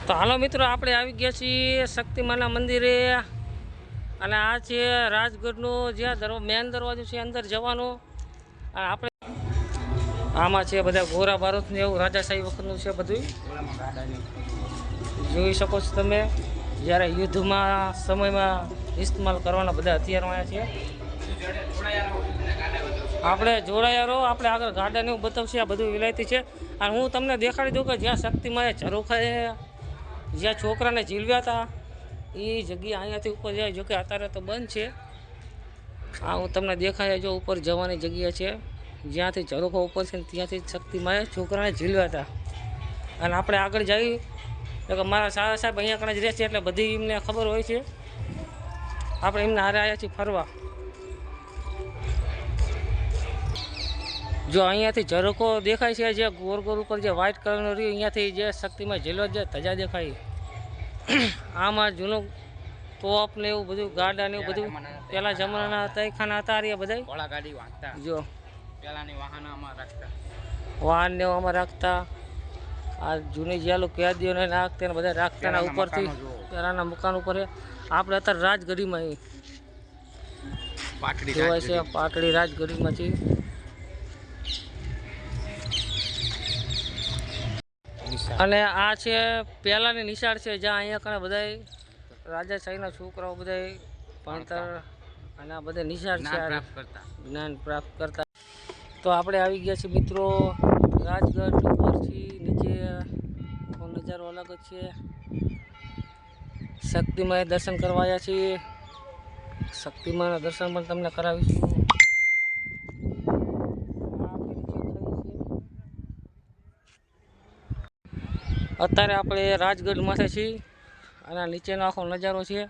તો હાલો મિત્રો, આપણે આવી ગયા છીએ શક્તિમાના મંદિરે અને આ છે રાજગઢનો જ્યાં મેન દરવાજો છે અંદર જવાનો. અને આપણે આમાં છે બધા ગોરા બારૂદને એવું રાજાશાહી વખતનું છે બધું જોઈ શકો છો તમે. જ્યારે યુદ્ધમાં સમયમાં ઇસ્તેમાલ કરવાના બધા હથિયારો આવ્યા છે. આપણે જોડાયા રહો, આપણે આગળ ગાર્ડન એવું બતાવશે. આ બધું વિલાયતી છે અને હું તમને દેખાડી દઉં કે જ્યાં શક્તિમાએ ઝરૂખાએ જ્યાં છોકરાને ઝીલવ્યા હતા એ જગ્યા અહીંયાથી ઉપર જાય. જોકે અત્યારે તો બંધ છે. આ હું તમને દેખાય જો ઉપર જવાની જગ્યા છે જ્યાંથી ઝરૂખો ઉપર છે ને ત્યાંથી શક્તિમાએ છોકરાને ઝીલવ્યા હતા. અને આપણે આગળ જઈ કે મારા સારા સાહેબ અહીંયા કણે જ રહે છે એટલે બધી એમને ખબર હોય છે. આપણે એમને હારે આવ્યા છીએ ફરવા. જો અહીંયાથી ઝરૂખો દેખાય છે, જે ગોર ગોર ઉપર જે વ્હાઇટ કલરનો રહ્યો અહીંયાથી જે શક્તિમાં ઝીલવા જે ધજા દેખાય. આમાં જૂનું તોપ ને એવું બધું ગાડા ને એવું બધું પેલા જમાનાના તયખાના હતા એ બધા ગાડી વાંચતા. જો પેલાની વાહન ને આમાં રાખતા. આ જૂની જેલું કેદીઓને નાખતા ને બધા રાખતા ને ઉપરથી પેલાના મકાન ઉપર. આપણે અત્યારે રાજગઢીમાં જોવાય છે, પાટડી રાજગઢીમાંથી. અને આ છે પહેલાંની નિશાળ છે જ્યાં અહીંયા કણે બધા રાજાશાહીના છોકરાઓ બધા ભણતર અને આ બધા નિશાળ છે જ્ઞાન પ્રાપ્ત કરતા. તો આપણે આવી ગયા છીએ મિત્રો રાજગઢ ઉપરથી નીચે. નજારો અલગ જ છે. શક્તિમાએ દર્શન કરવા આવ્યા છીએ. શક્તિમાના દર્શન પણ તમને કરાવીશું. અત્યારે આપણે રાજગઢમાં છીએ અને નીચેનો આખો નજારો છે.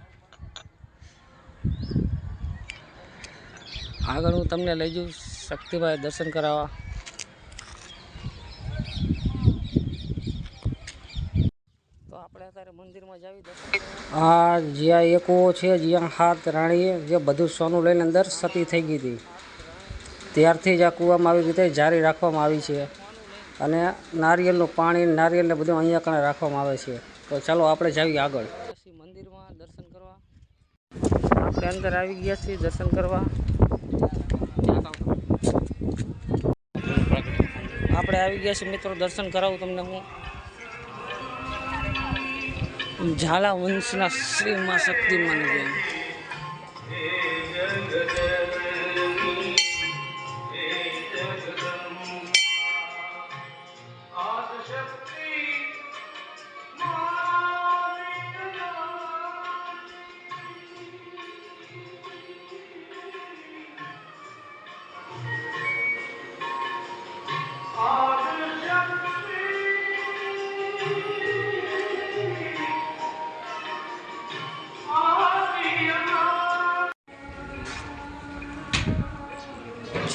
આગળ હું તમને લઈ જાઉં શક્તિભાઈ દર્શન કરાવવા. તો આપણે અત્યારે મંદિરમાં જાવી દર્શન. આ જ્યાં એક કૂવો છે જ્યાં હાથ રાણીએ જે બધું સોનું લઈને અંદર સતી થઈ ગઈ હતી ત્યારથી જ આ કૂવામાં આવી રીતે જારી રાખવામાં આવી છે. અને નારિયેળનું પાણી નારિયેળને બધું અહીંયા કણે રાખવામાં આવે છે. તો ચાલો આપણે જાવીએ આગળ મંદિરમાં દર્શન કરવા. આપણે અંદર આવી ગયા છીએ દર્શન કરવા. આપણે આવી ગયા છીએ મિત્રો, દર્શન કરાવું તમને હું. ઝાલા વંશના શ્રી માં શક્તિમાન જય.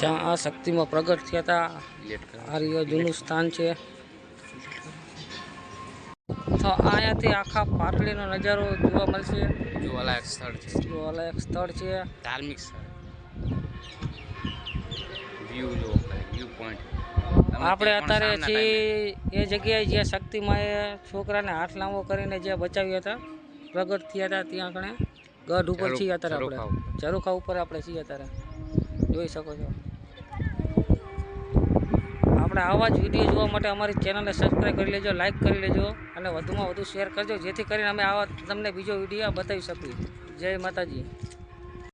જ્યાં આ શક્તિમાં પ્રગટ થયા હતા આ જૂનું સ્થાન છે. તો અહીંયાથી આખા પાટલીનો નજારો જોવા મળશે. જોવાલાયક સ્થળ છે. જોવાલાયક સ્થળ છે. ધાર્મિક સ્થળ. View point. આપણે અત્યારે છીએ એ જગ્યાએ જ્યાં શક્તિમાએ છોકરાને હાથ લાંબો કરીને જે બચાવ્યા હતા પ્રગટ થયા હતા ત્યાં કણે ગઢ ઉપર છીએ અત્યારે. આપણે ઝરૂખા ઉપર આપણે છીએ અત્યારે જોઈ શકો છો. આપણે આવા જ વિડીયો જોવા માટે અમારી ચેનલને સબસ્ક્રાઈબ કરી લેજો, લાઇક કરી લેજો અને વધુમાં વધુ શેર કરજો જેથી કરીને અમે આવા તમને બીજો વિડીયો બતાવી શકીએ. જય માતાજી.